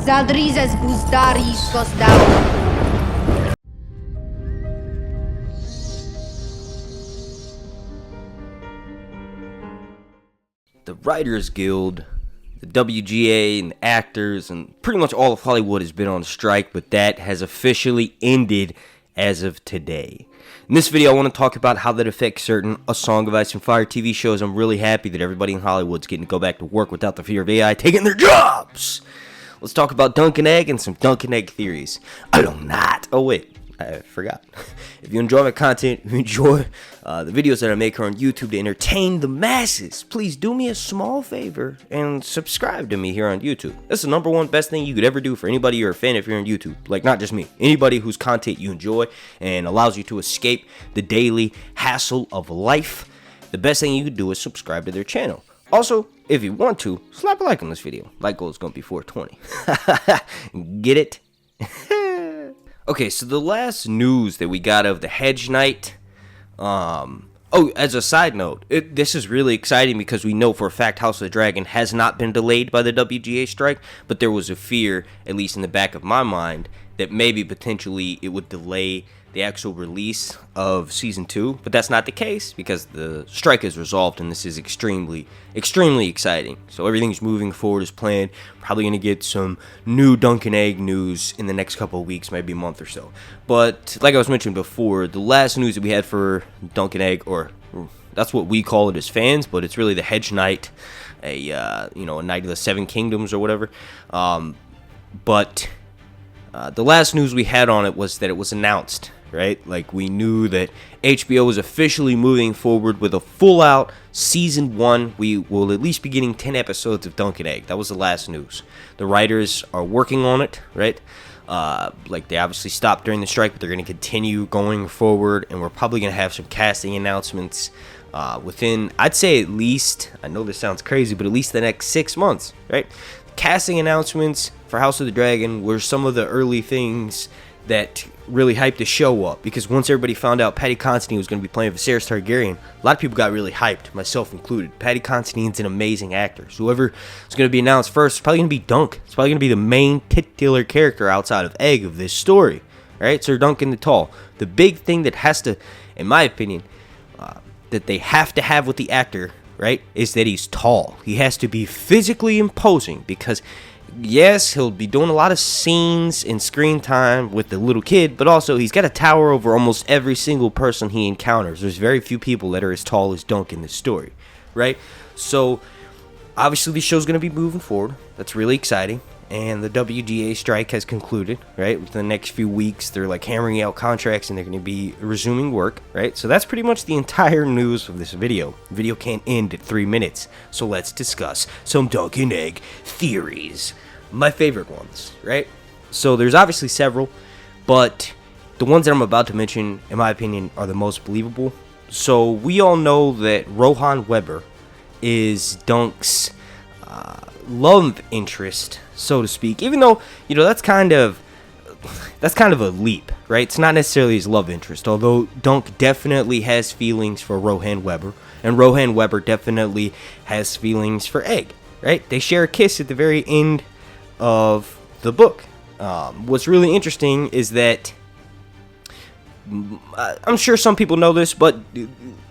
Zaldrizes buzdaris gosdau. The Writers Guild, the WGA, and actors, and pretty much all of Hollywood has been on strike, but that has officially ended as of today. In this video, I want to talk about how that affects certain A Song of Ice and Fire TV shows. I'm really happy that everybody in Hollywood's getting to go back to work without the fear of AI taking their jobs. Let's talk about Dunk and Egg and some Dunk and Egg theories. I don't not. Oh, wait. I forgot. If you enjoy my content, if you enjoy the videos that I make here on YouTube to entertain the masses, please do me a small favor and subscribe to me here on YouTube. That's the number one best thing you could ever do for anybody you're a fan of here on YouTube. Like, not just me. Anybody whose content you enjoy and allows you to escape the daily hassle of life. The best thing you could do is subscribe to their channel. Also, if you want to, slap a like on this video. Like goal is going to be 420. Get it? Okay, so the last news that we got of the Hedge Knight, as a side note, this is really exciting because we know for a fact House of the Dragon has not been delayed by the WGA strike, but there was a fear, at least in the back of my mind, that maybe potentially it would delay the actual release of Season 2, but that's not the case because the strike is resolved and this is extremely exciting. So everything's moving forward as planned. Probably going to get some new Dunk and Egg news in the next couple of weeks, maybe a month or so. But like I was mentioning before, the last news that we had for Dunk and Egg, or that's what we call it as fans, but it's really the Hedge Knight, a Knight of the Seven Kingdoms or whatever. But the last news we had on it was that it was announced, right? Like, we knew that HBO was officially moving forward with a full-out Season 1. We will at least be getting 10 episodes of Dunk and Egg. That was the last news. The writers are working on it, right? They obviously stopped during the strike, but they're going to continue going forward, and we're probably going to have some casting announcements within, I'd say at least, I know this sounds crazy, but at least the next 6 months, right? Casting announcements for House of the Dragon were some of the early things that really hyped the show up, because once everybody found out Paddy Considine was going to be playing Viserys Targaryen, a lot of people got really hyped, myself included. Paddy Considine's an amazing actor. So whoever is going to be announced first is probably going to be Dunk. It's probably going to be the main titular character outside of Egg of this story, right? Sir Duncan the Tall. The big thing that has to, in my opinion, that they have to have with the actor, right, is that he's tall. He has to be physically imposing, because yes, he'll be doing a lot of scenes and screen time with the little kid, but also he's got to tower over almost every single person he encounters. There's very few people that are as tall as Dunk in this story, right? So obviously the show's going to be moving forward. That's really exciting. And the WGA strike has concluded, right? Within the next few weeks, they're like hammering out contracts and they're going to be resuming work, right? So that's pretty much the entire news of this video. The video can't end at 3 minutes. So let's discuss some Dunk and Egg theories. My favorite ones, right? So there's obviously several, but the ones that I'm about to mention, in my opinion, are the most believable. So we all know that Rohan Weber is Dunk's love interest, so to speak, even though, that's kind of a leap, right? It's not necessarily his love interest, although Dunk definitely has feelings for Rohan Weber, and Rohan Weber definitely has feelings for Egg, right? They share a kiss at the very end of the book. What's really interesting is that, I'm sure some people know this, but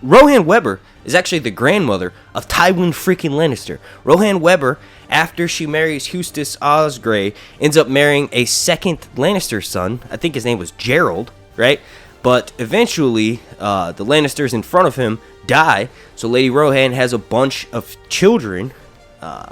Rohan Weber is actually the grandmother of Tywin freaking Lannister. Rohan Weber, after she marries Eustace Osgrey, ends up marrying a second Lannister son. I think his name was Gerald, right? But eventually, the Lannisters in front of him die, so Lady Rohan has a bunch of children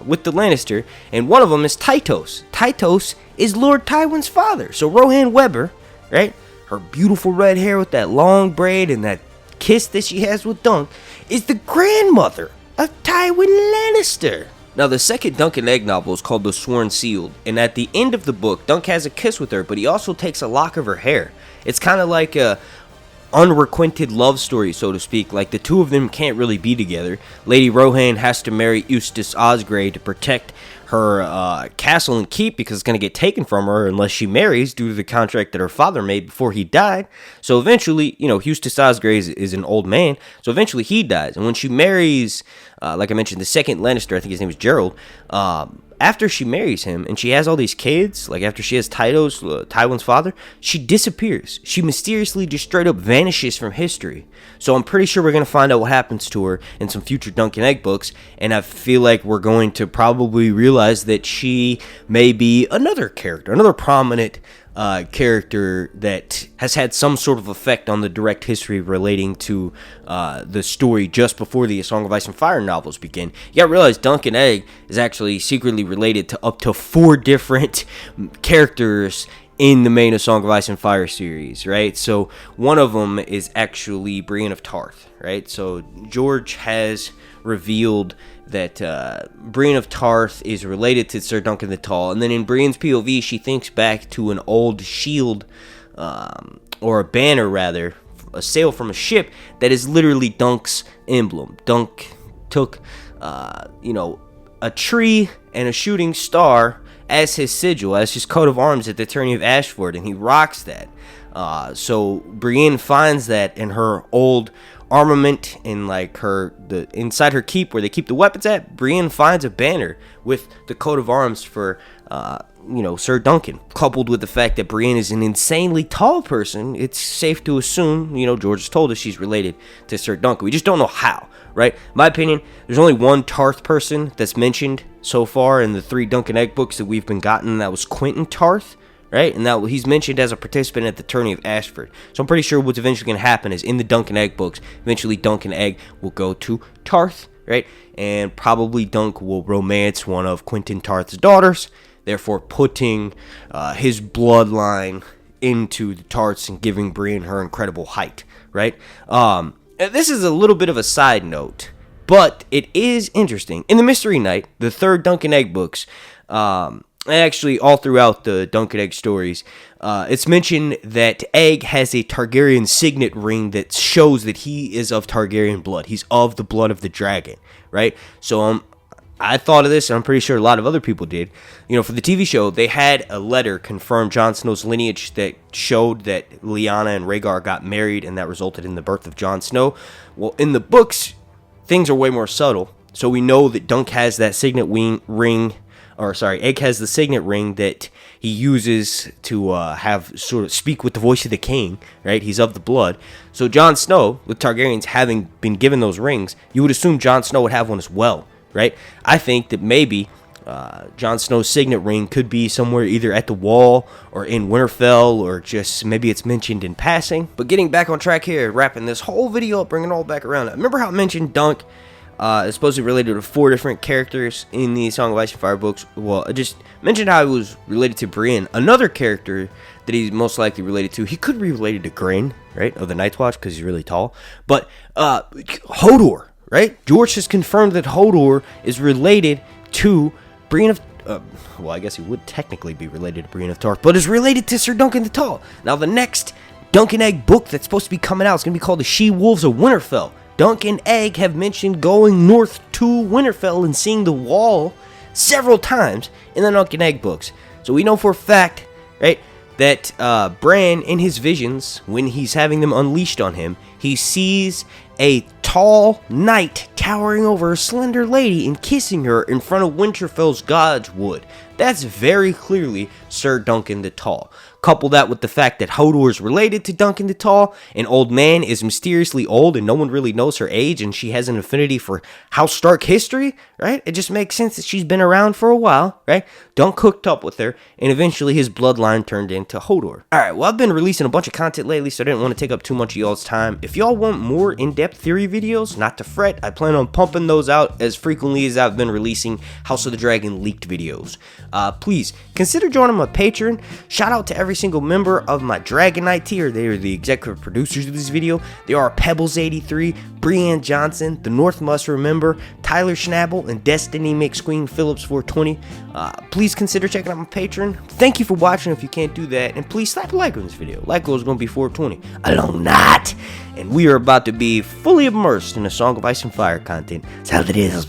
with the Lannister, and one of them is Tytos. Tytos is Lord Tywin's father. So Rohan Weber, right? Her beautiful red hair with that long braid and that kiss that she has with Dunk, is the grandmother of Tywin Lannister. Now, the second Dunk and Egg novel is called The Sworn Sealed, and at the end of the book, Dunk has a kiss with her, but he also takes a lock of her hair. It's kind of like a unrequited love story, so to speak. Like, the two of them can't really be together. Lady Rohan has to marry Eustace Osgrey to protect her castle and keep, because it's going to get taken from her unless she marries due to the contract that her father made before he died. So eventually, Eustace Osgrey is an old man, so eventually he dies. And when she marries, like I mentioned, the second Lannister, I think his name is Gerald, after she marries him and she has all these kids, like after she has Tywin's father, she disappears. She mysteriously just straight up vanishes from history. So I'm pretty sure we're going to find out what happens to her in some future Dunk and Egg books, and I feel like we're going to probably realize that she may be another character, another prominent character that has had some sort of effect on the direct history relating to the story just before the A Song of Ice and Fire novels begin. You gotta realize Dunk and Egg is actually secretly related to up to 4 different characters in the main A Song of Ice and Fire series, right? So one of them is actually Breanne of Tarth, right? So George has revealed that Breanne of Tarth is related to Sir Duncan the Tall, and then in Brienne's POV, she thinks back to an old shield, or a banner rather, a sail from a ship that is literally Dunk's emblem. Dunk took, a tree and a shooting star as his sigil, as his coat of arms at the tourney of Ashford, and he rocks that. So Breanne finds that in her old armament in like inside her keep where they keep the weapons at. Breanne finds a banner with the coat of arms for Sir Duncan. Coupled with the fact that Breanne is an insanely tall person, it's safe to assume, George has told us she's related to Sir Duncan. We just don't know how, right? In my opinion, there's only one Tarth person that's mentioned so far in the 3 Dunk and Egg books that we've been gotten, and that was Quentin Tarth. Right, and that he's mentioned as a participant at the tourney of Ashford. So I'm pretty sure what's eventually going to happen is in the Dunk and Egg books, eventually Dunk and Egg will go to Tarth, right? And probably Dunk will romance one of Quentin Tarth's daughters, therefore putting his bloodline into the Tarths and giving Breanne her incredible height, right? This is a little bit of a side note, but it is interesting. In the Mystery Knight, the 3rd Dunk and Egg books, actually, all throughout the Dunk and Egg stories, it's mentioned that Egg has a Targaryen signet ring that shows that he is of Targaryen blood. He's of the blood of the dragon, right? So I thought of this, and I'm pretty sure a lot of other people did. For the TV show, they had a letter confirm Jon Snow's lineage that showed that Lyanna and Rhaegar got married, and that resulted in the birth of Jon Snow. Well, in the books, things are way more subtle. So we know that Dunk has that signet ring. Egg has the signet ring that he uses to have sort of speak with the voice of the king, right? He's of the blood. So Jon Snow, with Targaryens having been given those rings, you would assume Jon Snow would have one as well, right? I think that maybe Jon Snow's signet ring could be somewhere either at the wall or in Winterfell, or just maybe it's mentioned in passing. But getting back on track here, wrapping this whole video up, bringing it all back around. Remember how I mentioned Dunk is supposedly related to 4 different characters in the Song of Ice and Fire books? Well, I just mentioned how he was related to Breanne. Another character that he's most likely related to, he could be related to Grain, right, of the Night's Watch, because he's really tall. But Hodor, right? George has confirmed that Hodor is related to Breanne of... well, I guess he would technically be related to Breanne of Tarth, but is related to Sir Duncan the Tall. Now, the next Dunk and Egg book that's supposed to be coming out is going to be called The She-Wolves of Winterfell. Dunk and Egg have mentioned going north to Winterfell and seeing the wall several times in the Dunk and Egg books. So we know for a fact, right, that Bran, in his visions, when he's having them unleashed on him, he sees a tall knight towering over a slender lady and kissing her in front of Winterfell's God's Wood. That's very clearly Sir Duncan the Tall. Couple that with the fact that Hodor is related to Duncan the Tall. An old man is mysteriously old and no one really knows her age, and she has an affinity for House Stark history, right? It just makes sense that she's been around for a while, right? Dunk hooked up with her, and eventually his bloodline turned into Hodor. Alright, well, I've been releasing a bunch of content lately, so I didn't want to take up too much of y'all's time. If y'all want more in-depth theory videos, not to fret, I plan on pumping those out as frequently as I've been releasing House of the Dragon leaked videos. Please, consider joining my Patreon. Shout out to every single member of my Dragon Knight tier. They are the executive producers of this video. They are Pebbles83, Breanne Johnson, The North Must Remember, Tyler Schnabel, and Destiny McSqueen Phillips 420. Please consider checking out my Patreon. Thank you for watching if you can't do that. And please slap a like on this video. Like goal is going to be 420. Along not. And we are about to be fully immersed in the Song of Ice and Fire content. Salve Deus,